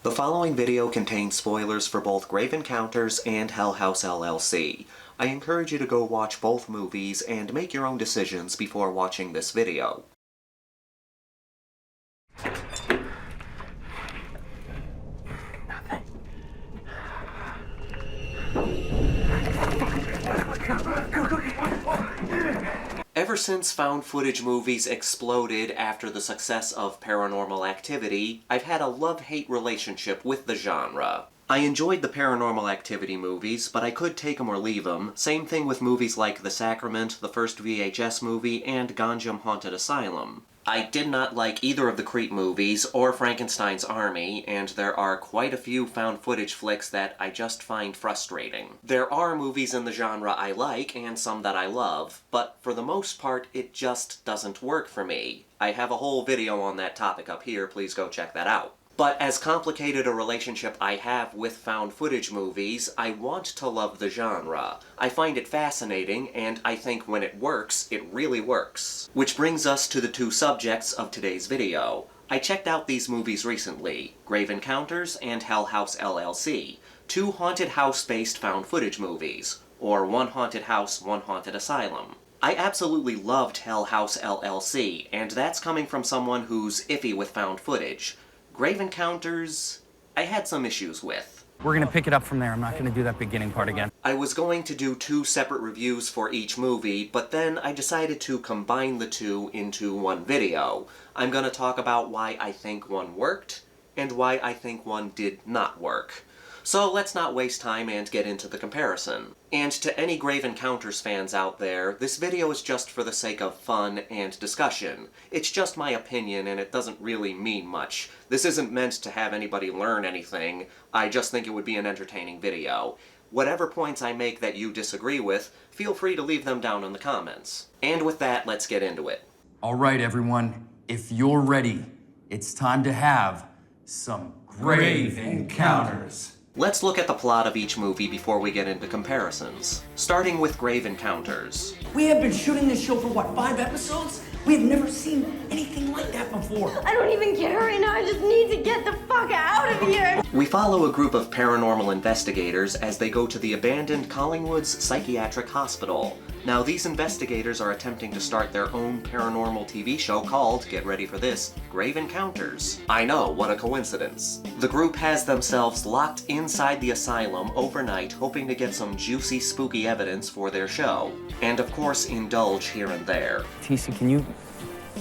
The following video contains spoilers for both Grave Encounters and Hell House LLC. I encourage you to go watch both movies and make your own decisions before watching this video. Ever since found footage movies exploded after the success of Paranormal Activity, I've had a love-hate relationship with the genre. I enjoyed the Paranormal Activity movies, but I could take them or leave them. Same thing with movies like The Sacrament, the first VHS movie, and Ganjam Haunted Asylum. I did not like either of the Creep movies or Frankenstein's Army, and there are quite a few found footage flicks that I just find frustrating. There are movies in the genre I like, and some that I love, but for the most part, it just doesn't work for me. I have a whole video on that topic up here, please go check that out. But as complicated a relationship I have with found footage movies, I want to love the genre. I find it fascinating, and I think when it works, it really works. Which brings us to the two subjects of today's video. I checked out these movies recently, Grave Encounters and Hell House LLC, two haunted house-based found footage movies, or One Haunted House, One Haunted Asylum. I absolutely loved Hell House LLC, and that's coming from someone who's iffy with found footage. Grave Encounters, I had some issues with. We're gonna pick it up from there. I'm not gonna do that beginning part again. I was going to do two separate reviews for each movie, but then I decided to combine the two into one video. I'm gonna talk about why I think one worked, and why I think one did not work. So let's not waste time and get into the comparison. And to any Grave Encounters fans out there, this video is just for the sake of fun and discussion. It's just my opinion and it doesn't really mean much. This isn't meant to have anybody learn anything, I just think it would be an entertaining video. Whatever points I make that you disagree with, feel free to leave them down in the comments. And with that, let's get into it. Alright everyone, if you're ready, it's time to have some Grave Encounters. Let's look at the plot of each movie before we get into comparisons. Starting with Grave Encounters. We have been shooting this show for what, 5 episodes? We have never seen anything like that before. I don't even care right now. I just need to get the fuck out of here. We follow a group of paranormal investigators as they go to the abandoned Collingwood's Psychiatric Hospital. Now, these investigators are attempting to start their own paranormal TV show called, get ready for this, Grave Encounters. I know, what a coincidence. The group has themselves locked inside the asylum overnight, hoping to get some juicy, spooky evidence for their show. And of course, indulge here and there. TC, can you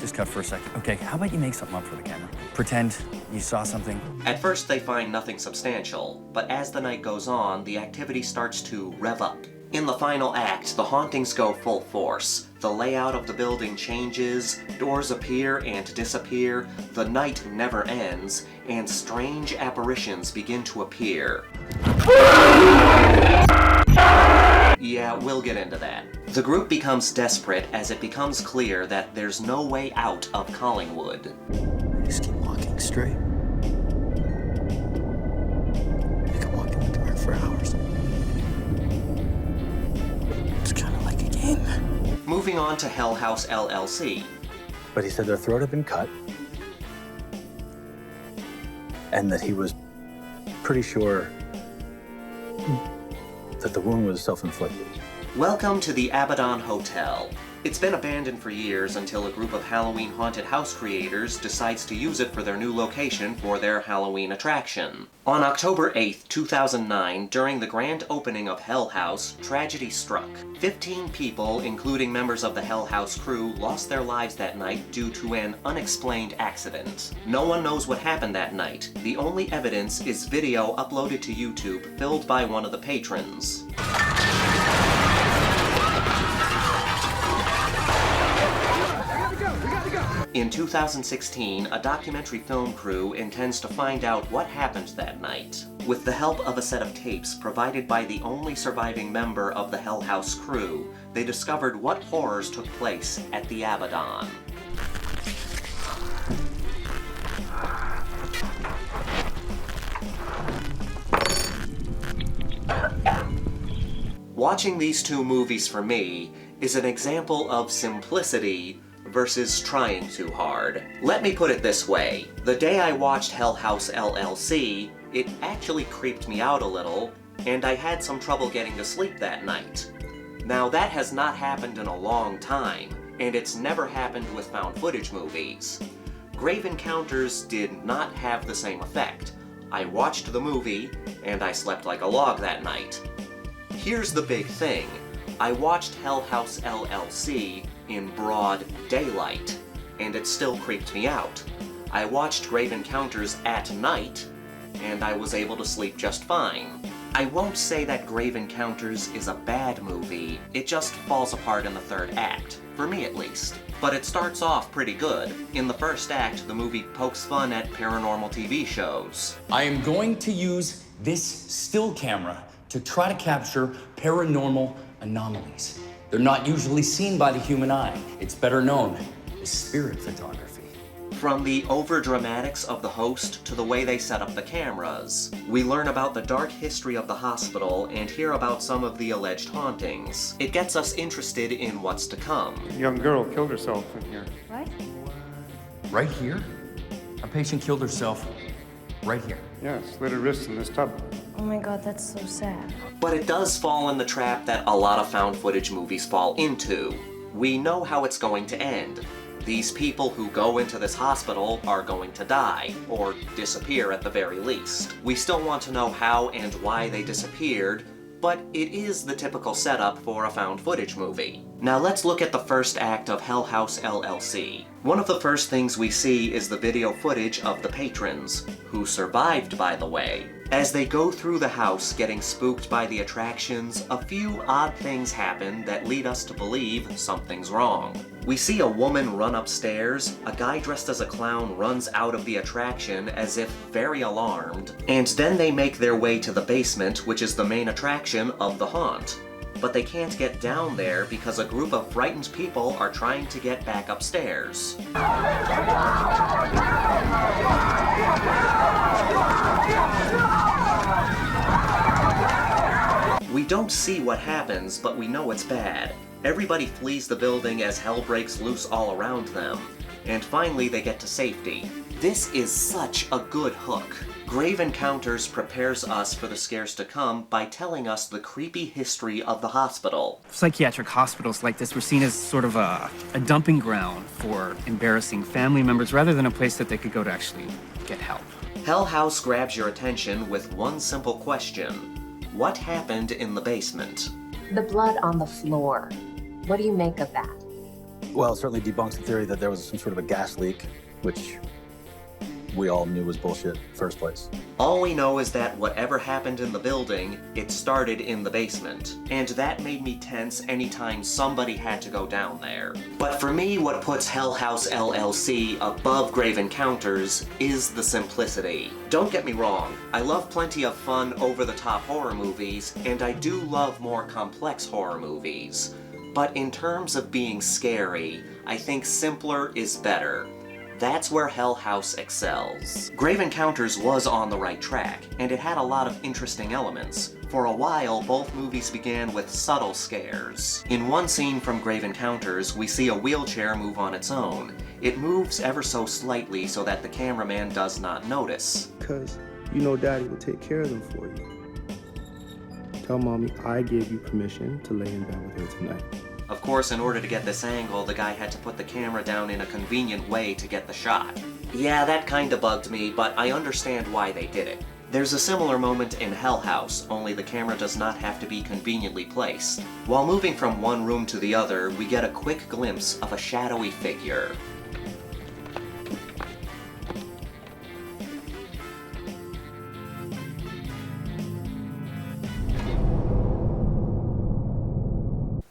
just cut for a second? Okay, how about you make something up for the camera? Pretend you saw something. At first, they find nothing substantial, but as the night goes on, the activity starts to rev up. In the final act, the hauntings go full force. The layout of the building changes, doors appear and disappear, the night never ends, and strange apparitions begin to appear. Yeah, we'll get into that. The group becomes desperate as it becomes clear that there's no way out of Collingwood. Just keep walking straight. We can walk in the dark for hours. It's kind of like a game. Moving on to Hell House LLC. But he said their throat had been cut, and that he was pretty sure that the wound was self-inflicted. Welcome to the Abaddon Hotel. It's been abandoned for years until a group of Halloween haunted house creators decides to use it for their new location for their Halloween attraction. On October 8th, 2009, during the grand opening of Hell House, tragedy struck. 15 people, including members of the Hell House crew, lost their lives that night due to an unexplained accident. No one knows what happened that night. The only evidence is video uploaded to YouTube, filmed by one of the patrons. In 2016, a documentary film crew intends to find out what happened that night. With the help of a set of tapes provided by the only surviving member of the Hell House crew, they discovered what horrors took place at the Abaddon. Watching these two movies for me is an example of simplicity versus trying too hard. Let me put it this way. The day I watched Hell House LLC, it actually creeped me out a little, and I had some trouble getting to sleep that night. Now that has not happened in a long time, and it's never happened with found footage movies. Grave Encounters did not have the same effect. I watched the movie, and I slept like a log that night. Here's the big thing. I watched Hell House LLC in broad daylight, and it still creeped me out. I watched Grave Encounters at night, and I was able to sleep just fine. I won't say that Grave Encounters is a bad movie, it just falls apart in the third act, for me at least. But it starts off pretty good. In the first act, the movie pokes fun at paranormal TV shows. I am going to use this still camera to try to capture paranormal anomalies. They're not usually seen by the human eye. It's better known as spirit photography. From the overdramatics of the host to the way they set up the cameras, we learn about the dark history of the hospital and hear about some of the alleged hauntings. It gets us interested in what's to come. A young girl killed herself in here. What? Right here? A patient killed herself right here. Yeah, slit her wrists in this tub. Oh my god, that's so sad. But it does fall in the trap that a lot of found footage movies fall into. We know how it's going to end. These people who go into this hospital are going to die, or disappear at the very least. We still want to know how and why they disappeared, but it is the typical setup for a found footage movie. Now let's look at the first act of Hell House LLC. One of the first things we see is the video footage of the patrons, who survived, by the way. As they go through the house getting spooked by the attractions, a few odd things happen that lead us to believe something's wrong. We see a woman run upstairs, a guy dressed as a clown runs out of the attraction as if very alarmed, and then they make their way to the basement, which is the main attraction of the haunt. But they can't get down there because a group of frightened people are trying to get back upstairs. We don't see what happens, but we know it's bad. Everybody flees the building as hell breaks loose all around them, and finally they get to safety. This is such a good hook. Grave Encounters prepares us for the scares to come by telling us the creepy history of the hospital. Psychiatric hospitals like this were seen as sort of a dumping ground for embarrassing family members rather than a place that they could go to actually get help. Hell House grabs your attention with one simple question. What happened in the basement? The blood on the floor. What do you make of that? Well, it certainly debunks the theory that there was some sort of a gas leak, which we all knew was bullshit in the first place. All we know is that whatever happened in the building, it started in the basement. And that made me tense anytime somebody had to go down there. But for me, what puts Hell House LLC above Grave Encounters is the simplicity. Don't get me wrong, I love plenty of fun, over-the-top horror movies, and I do love more complex horror movies. But in terms of being scary, I think simpler is better. That's where Hell House excels. Grave Encounters was on the right track, and it had a lot of interesting elements. For a while, both movies began with subtle scares. In one scene from Grave Encounters, we see a wheelchair move on its own. It moves ever so slightly so that the cameraman does not notice. Because you know Daddy will take care of them for you. Tell Mommy I gave you permission to lay in bed with her tonight. Of course, in order to get this angle, the guy had to put the camera down in a convenient way to get the shot. Yeah, that kinda bugged me, but I understand why they did it. There's a similar moment in Hell House, only the camera does not have to be conveniently placed. While moving from one room to the other, we get a quick glimpse of a shadowy figure.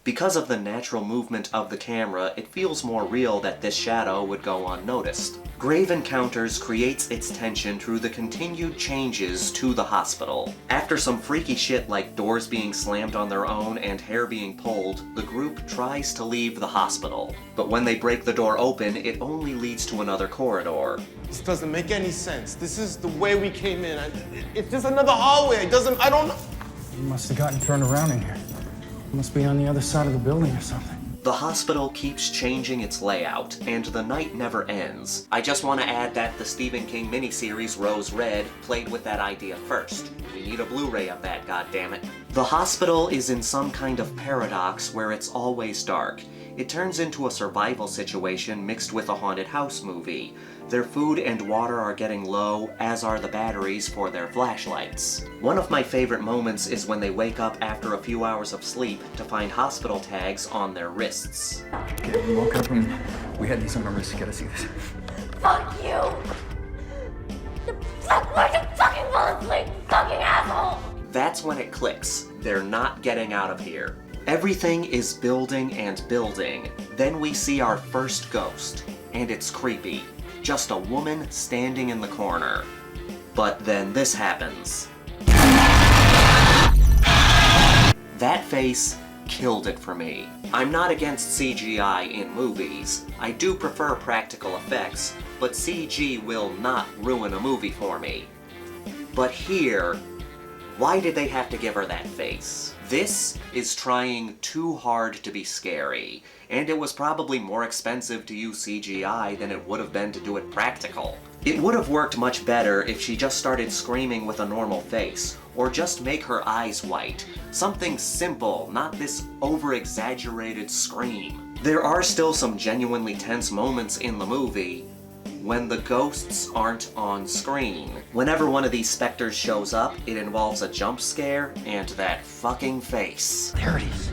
Because of the natural movement of the camera, it feels more real that this shadow would go unnoticed. Grave Encounters creates its tension through the continued changes to the hospital. After some freaky shit like doors being slammed on their own and hair being pulled, the group tries to leave the hospital. But when they break the door open, it only leads to another corridor. This doesn't make any sense. This is the way we came in. It's just another hallway. I don't know. You must have gotten turned around in here. Must be on the other side of the building or something. The hospital keeps changing its layout, and the night never ends. I just want to add that the Stephen King miniseries Rose Red played with that idea first. We need a Blu-ray of that, goddammit. The hospital is in some kind of paradox where it's always dark. It turns into a survival situation mixed with a haunted house movie. Their food and water are getting low, as are the batteries for their flashlights. One of my favorite moments is when they wake up after a few hours of sleep to find hospital tags on their wrists. Okay, we woke up and we had these on our wrists. You gotta see this. Fuck you! Why'd you fucking fall asleep, fucking asshole? That's when it clicks. They're not getting out of here. Everything is building and building. Then we see our first ghost, and it's creepy. Just a woman standing in the corner. But then this happens. That face killed it for me. I'm not against CGI in movies. I do prefer practical effects, but CG will not ruin a movie for me. But here, why did they have to give her that face? This is trying too hard to be scary, and it was probably more expensive to use CGI than it would have been to do it practical. It would have worked much better if she just started screaming with a normal face, or just make her eyes white. Something simple, not this over-exaggerated scream. There are still some genuinely tense moments in the movie, when the ghosts aren't on screen. Whenever one of these specters shows up, it involves a jump scare and that fucking face. There it is.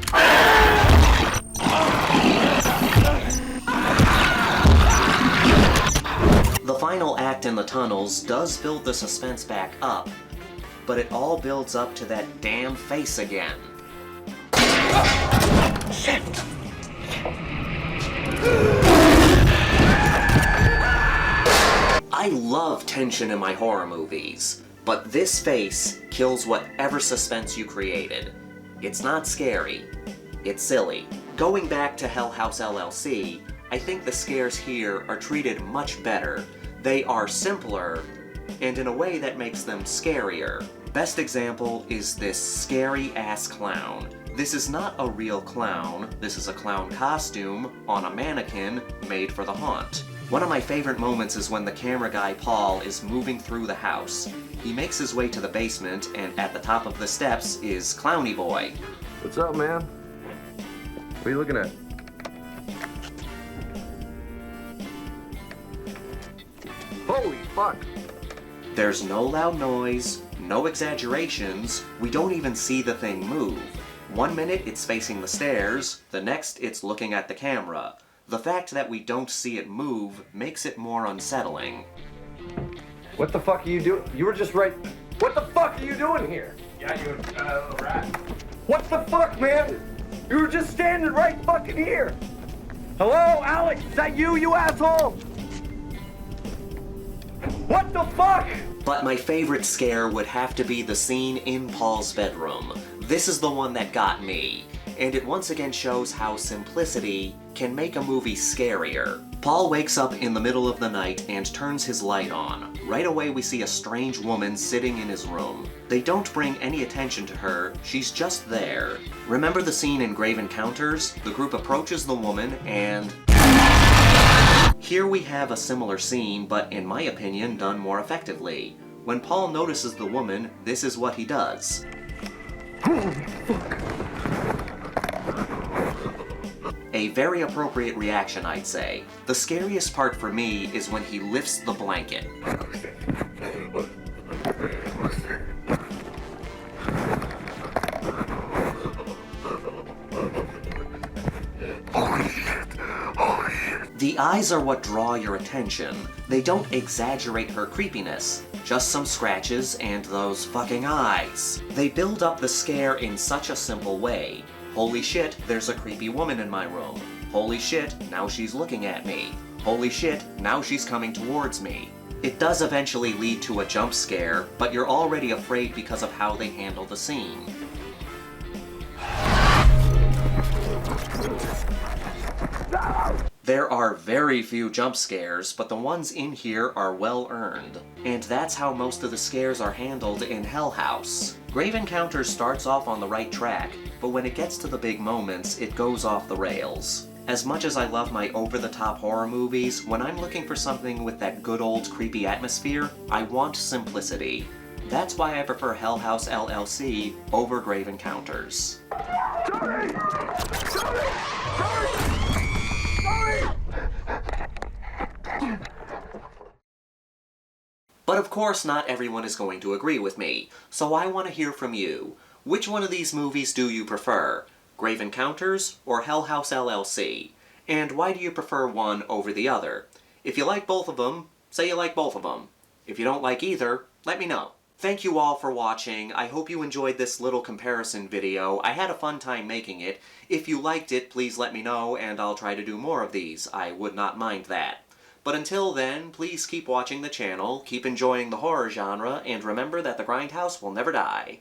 The final act in the tunnels does build the suspense back up, but it all builds up to that damn face again. Shit! I love tension in my horror movies, but this face kills whatever suspense you created. It's not scary, it's silly. Going back to Hell House LLC, I think the scares here are treated much better. They are simpler, and in a way that makes them scarier. Best example is this scary-ass clown. This is not a real clown, this is a clown costume on a mannequin made for the haunt. One of my favorite moments is when the camera guy Paul is moving through the house. He makes his way to the basement, and at the top of the steps is Clowny Boy. What's up, man? What are you looking at? Holy fuck! There's no loud noise, no exaggerations, we don't even see the thing move. 1 minute it's facing the stairs, the next it's looking at the camera. The fact that we don't see it move makes it more unsettling. What the fuck are you doing? You were just right. What the fuck are you doing here? Yeah, you rat. What the fuck, man? You were just standing right fucking here. Hello, Alex? Is that you, you asshole? What the fuck? But my favorite scare would have to be the scene in Paul's bedroom. This is the one that got me, and it once again shows how simplicity can make a movie scarier. Paul wakes up in the middle of the night and turns his light on. Right away we see a strange woman sitting in his room. They don't bring any attention to her, she's just there. Remember the scene in Grave Encounters? The group approaches the woman and... Here we have a similar scene, but in my opinion done more effectively. When Paul notices the woman, this is what he does. Holy fuck. A very appropriate reaction, I'd say. The scariest part for me is when he lifts the blanket. Holy shit. Holy shit. The eyes are what draw your attention. They don't exaggerate her creepiness. Just some scratches and those fucking eyes. They build up the scare in such a simple way. Holy shit, there's a creepy woman in my room. Holy shit, now she's looking at me. Holy shit, now she's coming towards me. It does eventually lead to a jump scare, but you're already afraid because of how they handle the scene. There are very few jump scares, but the ones in here are well earned. And that's how most of the scares are handled in Hell House. Grave Encounters starts off on the right track, but when it gets to the big moments, it goes off the rails. As much as I love my over-the-top horror movies, when I'm looking for something with that good old creepy atmosphere, I want simplicity. That's why I prefer Hell House LLC over Grave Encounters. But of course not everyone is going to agree with me, so I want to hear from you. Which one of these movies do you prefer? Grave Encounters or Hell House LLC? And why do you prefer one over the other? If you like both of them, say you like both of them. If you don't like either, let me know. Thank you all for watching. I hope you enjoyed this little comparison video. I had a fun time making it. If you liked it, please let me know and I'll try to do more of these. I would not mind that. But until then, please keep watching the channel, keep enjoying the horror genre, and remember that the Grindhouse will never die.